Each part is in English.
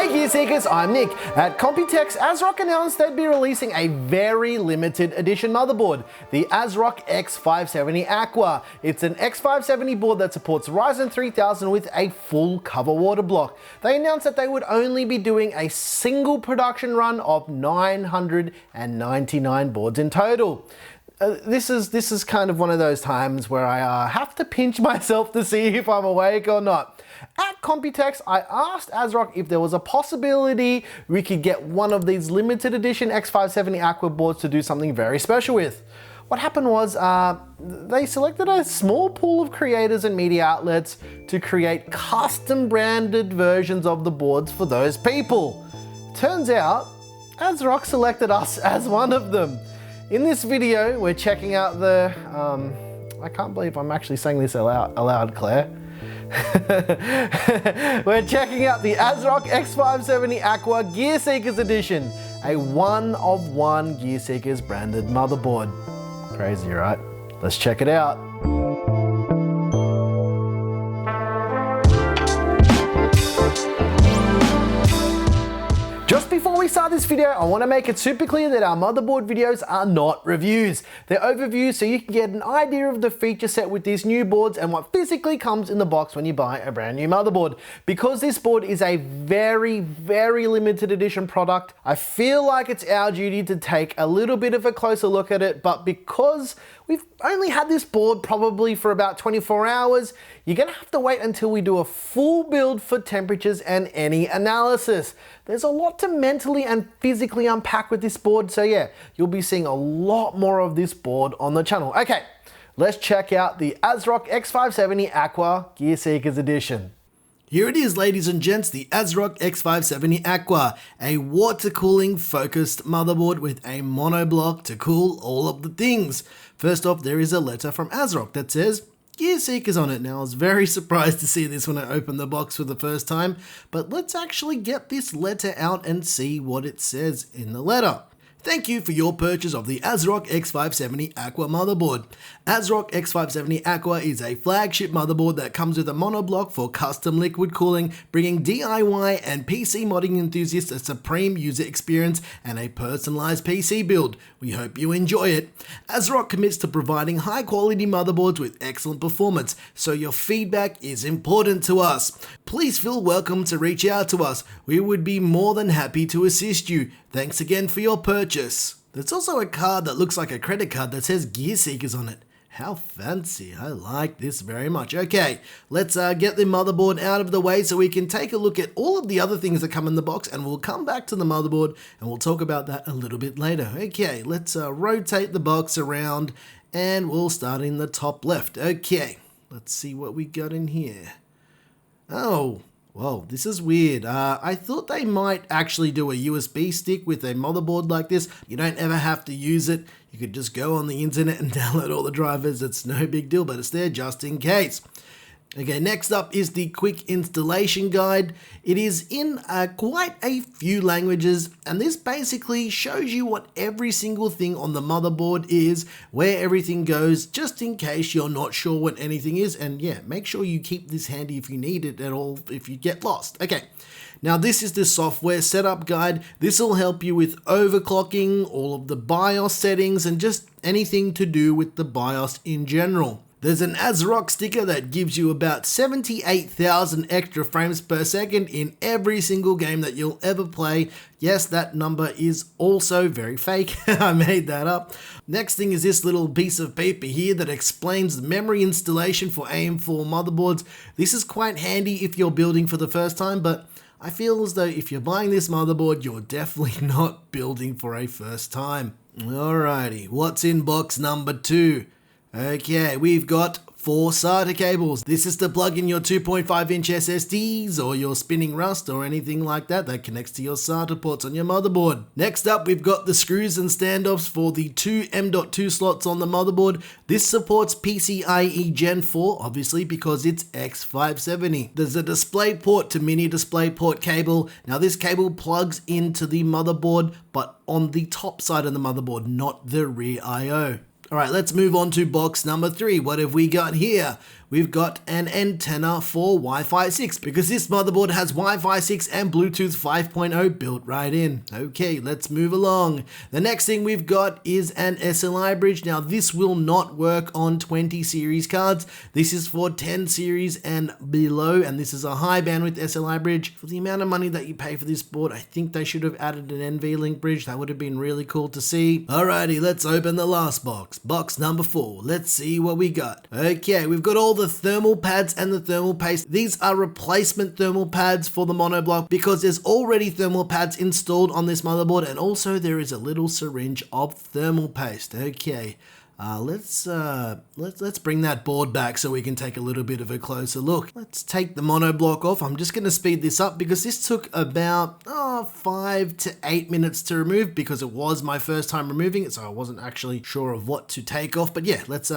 Hey Gear Seekers, I'm Nick. At Computex, ASRock announced they'd be releasing a very limited edition motherboard, the ASRock X570 AQUA. It's an X570 board that supports Ryzen 3000 with a full cover water block. They announced that they would only be doing a single production run of 999 boards in total. This is kind of one of those times where I have to pinch myself to see if I'm awake or not. At Computex, I asked ASRock if there was a possibility we could get one of these limited edition X570 AQUA boards to do something very special with. What happened was they selected a small pool of creators and media outlets to create custom branded versions of the boards for those people. Turns out, ASRock selected us as one of them. In this video, we're checking out the, I can't believe I'm actually saying this aloud, Claire. We're checking out the ASRock X570 AQUA Gear Seekers Edition, a one-of-one Gear Seekers branded motherboard. Crazy, right? Let's check it out. Just before we start this video, I want to make it super clear that our motherboard videos are not reviews. They're overviews so you can get an idea of the feature set with these new boards and what physically comes in the box when you buy a brand new motherboard. Because this board is a very, very limited edition product, I feel like it's our duty to take a little bit of a closer look at it, but because we've only had this board probably for about 24 hours, you're gonna have to wait until we do a full build for temperatures and any analysis. There's a lot to mentally and physically unpack with this board, so yeah, you'll be seeing a lot more of this board on the channel. Okay, let's check out the ASRock X570 AQUA Gear Seekers Edition. Here it is, ladies and gents, the ASRock X570 AQUA, a water cooling focused motherboard with a monoblock to cool all of the things. First off, there is a letter from ASRock that says Gear Seekers on it. Now, I was very surprised to see this when I opened the box for the first time, but let's actually get this letter out and see what it says in the letter. Thank you for your purchase of the ASRock X570 AQUA motherboard. ASRock X570 AQUA is a flagship motherboard that comes with a monoblock for custom liquid cooling, bringing DIY and PC modding enthusiasts a supreme user experience and a personalized PC build. We hope you enjoy it. ASRock commits to providing high quality motherboards with excellent performance, so your feedback is important to us. Please feel welcome to reach out to us. We would be more than happy to assist you. Thanks again for your purchase. There's also a card that looks like a credit card that says Gear Seekers on it. How fancy, I like this very much. Okay, let's get the motherboard out of the way so we can take a look at all of the other things that come in the box, and we'll come back to the motherboard and we'll talk about that a little bit later. Okay, let's rotate the box around and we'll start in the top left. Okay, let's see what we got in here. Oh, whoa, this is weird. I thought they might actually do a USB stick with a motherboard like this. You don't ever have to use it. You could just go on the internet and download all the drivers. It's no big deal, but it's there just in case. Okay, next up is the quick installation guide. It is in quite a few languages, and this basically shows you what every single thing on the motherboard is, where everything goes, just in case you're not sure what anything is. And yeah, make sure you keep this handy if you need it at all, if you get lost. Okay, now this is the software setup guide. This will help you with overclocking, all of the BIOS settings, and just anything to do with the BIOS in general. There's an ASRock sticker that gives you about 78,000 extra frames per second in every single game that you'll ever play. Yes, that number is also very fake. I made that up. Next thing is this little piece of paper here that explains the memory installation for AM4 motherboards. This is quite handy if you're building for the first time, but I feel as though if you're buying this motherboard, you're definitely not building for a first time. Alrighty, what's in box number 2? Okay, we've got 4 SATA cables. This is to plug in your 2.5-inch SSDs or your spinning Rust or anything like that that connects to your SATA ports on your motherboard. Next up, we've got the screws and standoffs for the 2 M.2 slots on the motherboard. This supports PCIe Gen 4, obviously, because it's X570. There's a DisplayPort to mini DisplayPort cable. Now this cable plugs into the motherboard, but on the top side of the motherboard, not the rear I/O. All right, let's move on to box number 3. What have we got here? We've got an antenna for Wi-Fi 6 because this motherboard has Wi-Fi 6 and Bluetooth 5.0 built right in. Okay, let's move along. The next thing we've got is an SLI bridge. Now, this will not work on 20 series cards. This is for 10 series and below, and this is a high bandwidth SLI bridge. For the amount of money that you pay for this board, I think they should have added an NVLink bridge. That would have been really cool to see. Alrighty, let's open the last box. Box number 4. Let's see what we got. Okay, we've got all the thermal pads and the thermal paste. These are replacement thermal pads for the monoblock because there's already thermal pads installed on this motherboard, and also there is a little syringe of thermal paste. Okay. Let's bring that board back so we can take a little bit of a closer look. Let's take the monoblock off. I'm just going to speed this up because this took about 5 to 8 minutes to remove because it was my first time removing it, so I wasn't actually sure of what to take off. But yeah, let's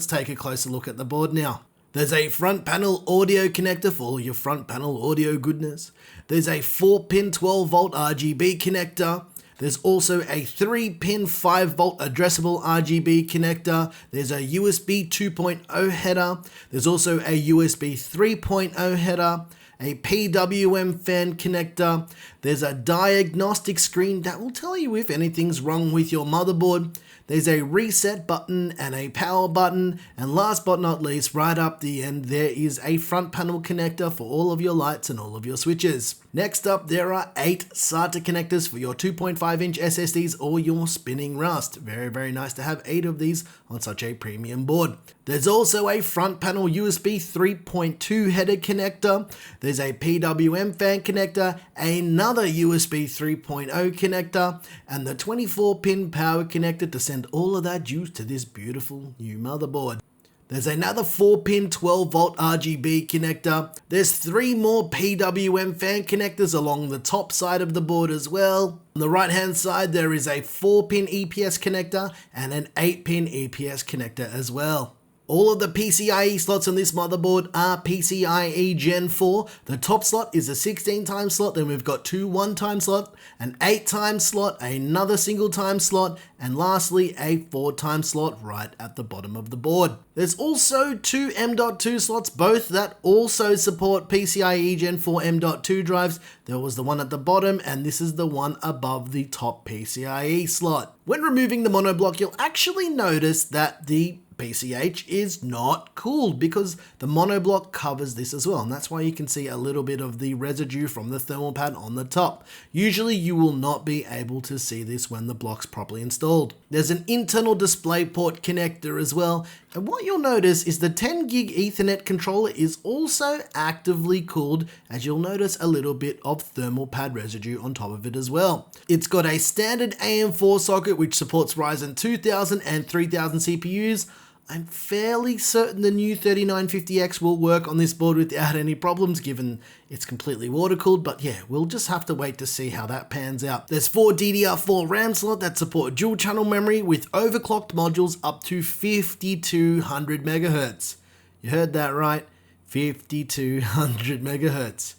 take a closer look at the board now. There's a front panel audio connector for all your front panel audio goodness. There's a 4-pin 12-volt RGB connector. There's also a 3-pin 5-volt addressable RGB connector. There's a USB 2.0 header. There's also a USB 3.0 header, a PWM fan connector. There's a diagnostic screen that will tell you if anything's wrong with your motherboard. There's a reset button and a power button. And last but not least, right up the end, there is a front panel connector for all of your lights and all of your switches. Next up, there are 8 SATA connectors for your 2.5-inch SSDs or your spinning Rust. Very, very nice to have 8 of these on such a premium board. There's also a front panel USB 3.2 header connector. There's a PWM fan connector, another USB 3.0 connector, and the 24-pin power connector to send all of that juice to this beautiful new motherboard. There's another 4-pin 12-volt RGB connector. There's 3 more PWM fan connectors along the top side of the board as well. On the right-hand side, there is a 4-pin EPS connector and an 8-pin EPS connector as well. All of the PCIe slots on this motherboard are PCIe Gen 4. The top slot is a 16-time slot, then we've got 2 1-time slot, an 8-time slot, another single-time slot, and lastly a 4-time slot right at the bottom of the board. There's also 2 M.2 slots, both that also support PCIe Gen 4 M.2 drives. There was the one at the bottom, and this is the one above the top PCIe slot. When removing the monoblock, you'll actually notice that the PCH is not cooled because the monoblock covers this as well, and that's why you can see a little bit of the residue from the thermal pad on the top. Usually you will not be able to see this when the block's properly installed. There's an internal display port connector as well, and what you'll notice is the 10 gig Ethernet controller is also actively cooled, as you'll notice a little bit of thermal pad residue on top of it as well. It's got a standard AM4 socket which supports Ryzen 2000 and 3000 CPUs. I'm fairly certain the new 3950X will work on this board without any problems given it's completely water cooled, but yeah, we'll just have to wait to see how that pans out. There's 4 DDR4 RAM slots that support dual channel memory with overclocked modules up to 5200 MHz. You heard that right, 5200 MHz.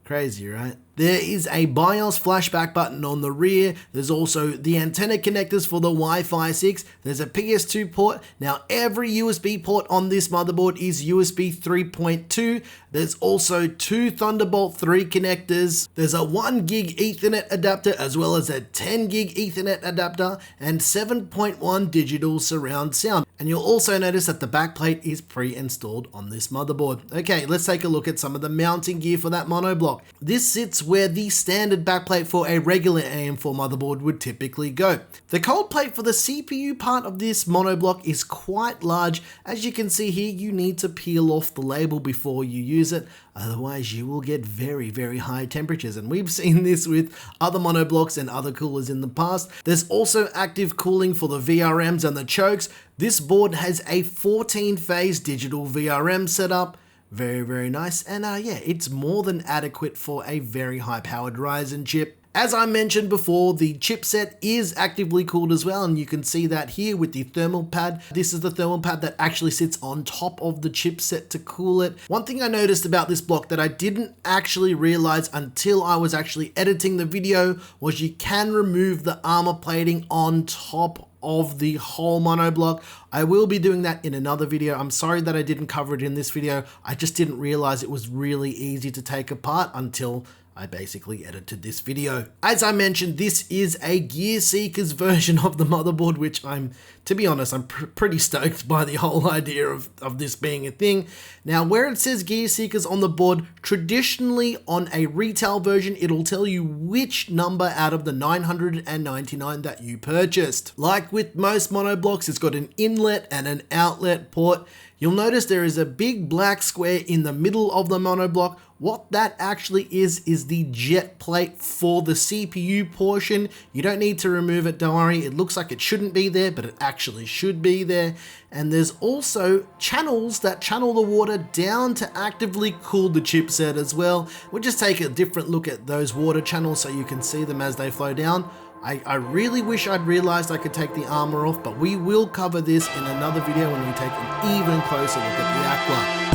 Crazy, right? There is a BIOS flashback button on the rear. There's also the antenna connectors for the Wi-Fi 6. There's a PS2 port. Now, every USB port on this motherboard is USB 3.2. There's also 2 Thunderbolt 3 connectors. There's a 1 gig Ethernet adapter as well as a 10 gig Ethernet adapter and 7.1 digital surround sound. And you'll also notice that the backplate is pre-installed on this motherboard. Okay, let's take a look at some of the mounting gear for that monoblock. This sits where the standard backplate for a regular AM4 motherboard would typically go. The cold plate for the CPU part of this monoblock is quite large. As you can see here, you need to peel off the label before you use it. Otherwise, you will get very, very high temperatures. And we've seen this with other monoblocks and other coolers in the past. There's also active cooling for the VRMs and the chokes. This board has a 14-phase digital VRM setup. Very, very nice. And yeah, it's more than adequate for a very high-powered Ryzen chip. As I mentioned before, the chipset is actively cooled as well, and you can see that here with the thermal pad. This is the thermal pad that actually sits on top of the chipset to cool it. One thing I noticed about this block that I didn't actually realize until I was actually editing the video was you can remove the armor plating on top of the whole monoblock. I will be doing that in another video. I'm sorry that I didn't cover it in this video. I just didn't realize it was really easy to take apart until I basically edited this video. As I mentioned, this is a Gear Seekers version of the motherboard, which to be honest, I'm pretty stoked by the whole idea of this being a thing. Now, where it says Gear Seekers on the board, traditionally on a retail version, it'll tell you which number out of the 999 that you purchased. Like with most monoblocks, it's got an inlet and an outlet port. You'll notice there is a big black square in the middle of the monoblock. What that actually is the jet plate for the CPU portion. You don't need to remove it, don't worry. It looks like it shouldn't be there, but it actually should be there. And there's also channels that channel the water down to actively cool the chipset as well. We'll just take a different look at those water channels so you can see them as they flow down. I really wish I'd realized I could take the armor off, but we will cover this in another video when we take an even closer look at the AQUA.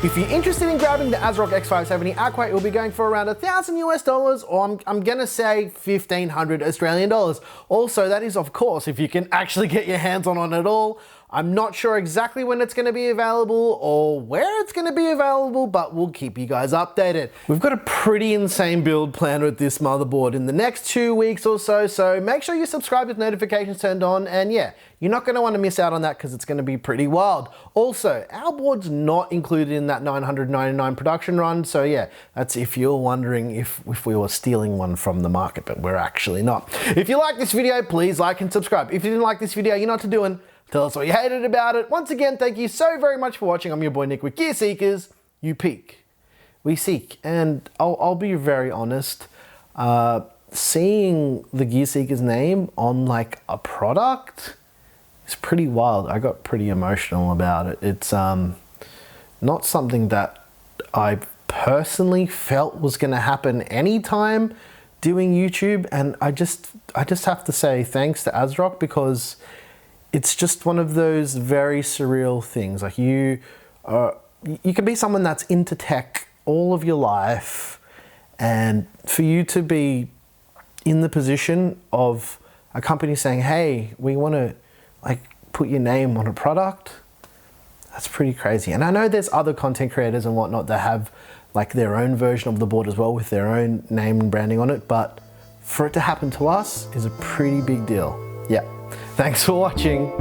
If you're interested in grabbing the ASRock X570 AQUA, it will be going for around $1,000 US, or I'm gonna say 1,500 Australian dollars. Also, that is of course if you can actually get your hands on it at all. I'm not sure exactly when it's going to be available or where it's going to be available, but we'll keep you guys updated. We've got a pretty insane build planned with this motherboard in the next 2 weeks or so, so make sure you subscribe with notifications turned on, and yeah, you're not going to want to miss out on that because it's going to be pretty wild. Also, our board's not included in that 999 production run, so yeah, that's if you're wondering if we were stealing one from the market, but we're actually not. If you like this video, please like and subscribe. If you didn't like this video, you know what to do, and tell us what you hated about it. Once again, thank you so very much for watching. I'm your boy Nick with Gear Seekers. You peek, we seek. And I'll be very honest, seeing the Gear Seekers name on like a product is pretty wild. I got pretty emotional about it. It's not something that I personally felt was gonna happen anytime doing YouTube. And I just have to say thanks to ASRock, because it's just one of those very surreal things. Like you can be someone that's into tech all of your life, and for you to be in the position of a company saying, hey, we want to like put your name on a product, that's pretty crazy. And I know there's other content creators and whatnot that have like their own version of the board as well with their own name and branding on it, but for it to happen to us is a pretty big deal. Yeah, thanks for watching.